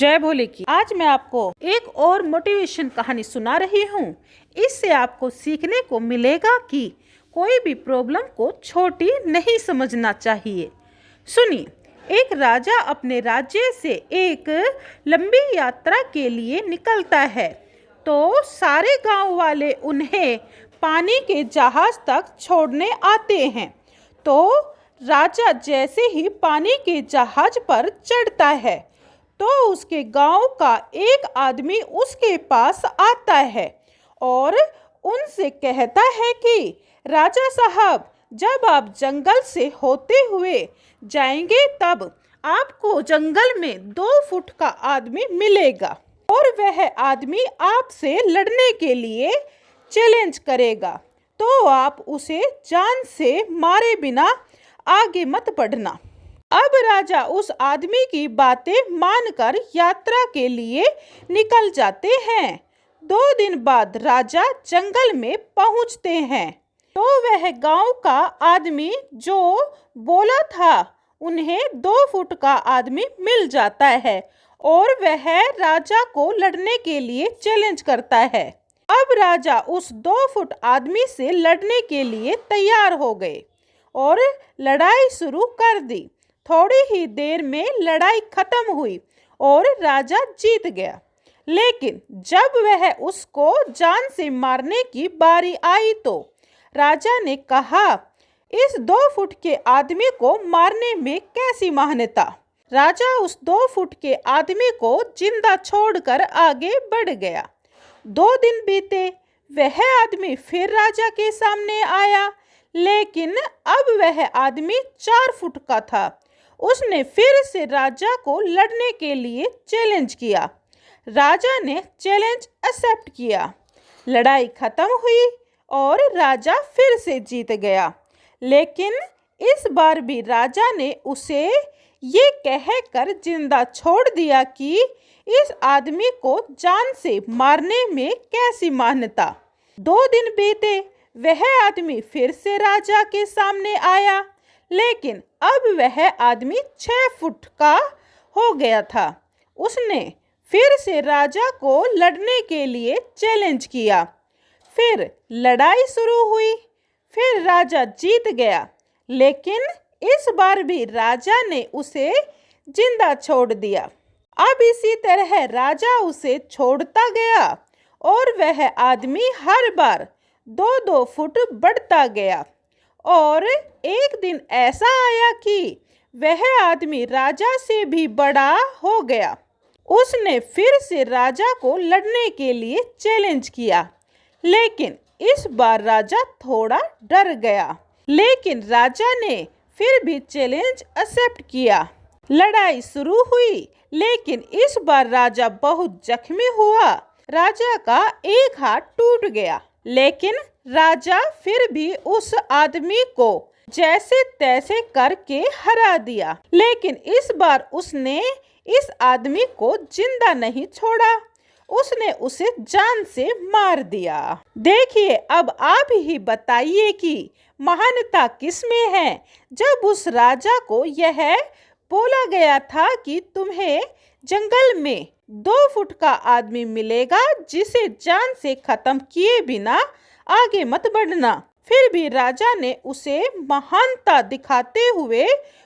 जय भोले की। आज मैं आपको एक और मोटिवेशन कहानी सुना रही हूँ। इससे आपको सीखने को मिलेगा कि कोई भी प्रॉब्लम को छोटी नहीं समझना चाहिए। सुनिए, एक राजा अपने राज्य से एक लंबी यात्रा के लिए निकलता है, तो सारे गांव वाले उन्हें पानी के जहाज तक छोड़ने आते हैं। तो राजा जैसे ही पानी के जहाज पर चढ़ता है, तो उसके गांव का एक आदमी उसके पास आता है और उनसे कहता है कि राजा साहब, जब आप जंगल से होते हुए जाएंगे तब आपको जंगल में 2 फुट का आदमी मिलेगा और वह आदमी आपसे लड़ने के लिए चैलेंज करेगा, तो आप उसे जान से मारे बिना आगे मत बढ़ना। अब राजा उस आदमी की बातें मानकर यात्रा के लिए निकल जाते हैं। 2 दिन बाद राजा जंगल में पहुंचते हैं, तो वह गांव का आदमी जो बोला था उन्हें 2 फुट का आदमी मिल जाता है और वह राजा को लड़ने के लिए चैलेंज करता है। अब राजा उस 2 फुट आदमी से लड़ने के लिए तैयार हो गए और लड़ाई शुरू कर दी। थोड़ी ही देर में लड़ाई खत्म हुई और राजा जीत गया। लेकिन जब वह उसको जान से मारने की बारी आई, तो राजा ने कहा, इस 2 फुट के आदमी को मारने में कैसी मान्यता। राजा उस 2 फुट के आदमी को जिंदा छोड़कर आगे बढ़ गया। 2 दिन बीते, वह आदमी फिर राजा के सामने आया, लेकिन अब वह आदमी 4 फुट का था। उसने फिर से राजा को लड़ने के लिए चैलेंज किया। राजा ने चैलेंज एक्सेप्ट किया। लड़ाई खत्म हुई और राजा फिर से जीत गया। लेकिन इस बार भी राजा ने उसे ये कहकर जिंदा छोड़ दिया कि इस आदमी को जान से मारने में कैसी मान्यता। 2 दिन बीते, वह आदमी फिर से राजा के सामने आया, लेकिन अब वह आदमी 6 फुट का हो गया था। उसने फिर से राजा को लड़ने के लिए चैलेंज किया। फिर लड़ाई शुरू हुई, फिर राजा जीत गया, लेकिन इस बार भी राजा ने उसे जिंदा छोड़ दिया। अब इसी तरह राजा उसे छोड़ता गया और वह आदमी हर बार 2-2 फुट बढ़ता गया। और एक दिन ऐसा आया कि वह आदमी राजा से भी बड़ा हो गया। उसने फिर से राजा को लड़ने के लिए चैलेंज किया, लेकिन इस बार राजा थोड़ा डर गया। लेकिन राजा ने फिर भी चैलेंज एक्सेप्ट किया। लड़ाई शुरू हुई, लेकिन इस बार राजा बहुत जख्मी हुआ। राजा का एक हाथ टूट गया, लेकिन राजा फिर भी उस आदमी को जैसे तैसे करके हरा दिया। लेकिन इस बार उसने इस आदमी को जिंदा नहीं छोड़ा, उसने उसे जान से मार दिया। देखिए, अब आप ही बताइए कि महानता किस में है। जब उस राजा को यह बोला गया था कि तुम्हें जंगल में 2 फुट का आदमी मिलेगा जिसे जान से खत्म किए बिना आगे मत बढ़ना, फिर भी राजा ने उसे महानता दिखाते हुए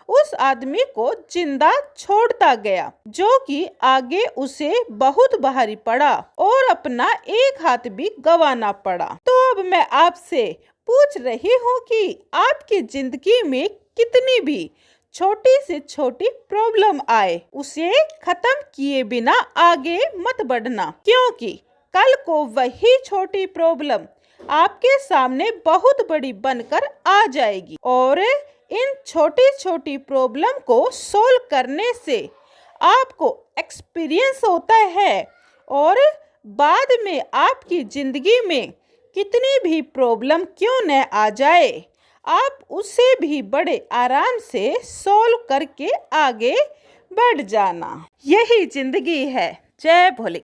उस आदमी को जिंदा छोड़ता गया, जो कि आगे उसे बहुत भारी पड़ा और अपना एक हाथ भी गंवाना पड़ा। तो अब मैं आपसे पूछ रही हूँ कि आपकी जिंदगी में कितनी भी छोटी से छोटी प्रॉब्लम आए, उसे खत्म किए बिना आगे मत बढ़ना, क्योंकि कल को वही छोटी प्रॉब्लम आपके सामने बहुत बड़ी बनकर आ जाएगी और इन छोटी छोटी प्रॉब्लम को सोल्व करने से आपको एक्सपीरियंस होता है और बाद में आपकी जिंदगी में कितनी भी प्रॉब्लम क्यों न आ जाए, आप उसे भी बड़े आराम से सोल्व करके आगे बढ़ जाना। यही जिंदगी है। जय भोले।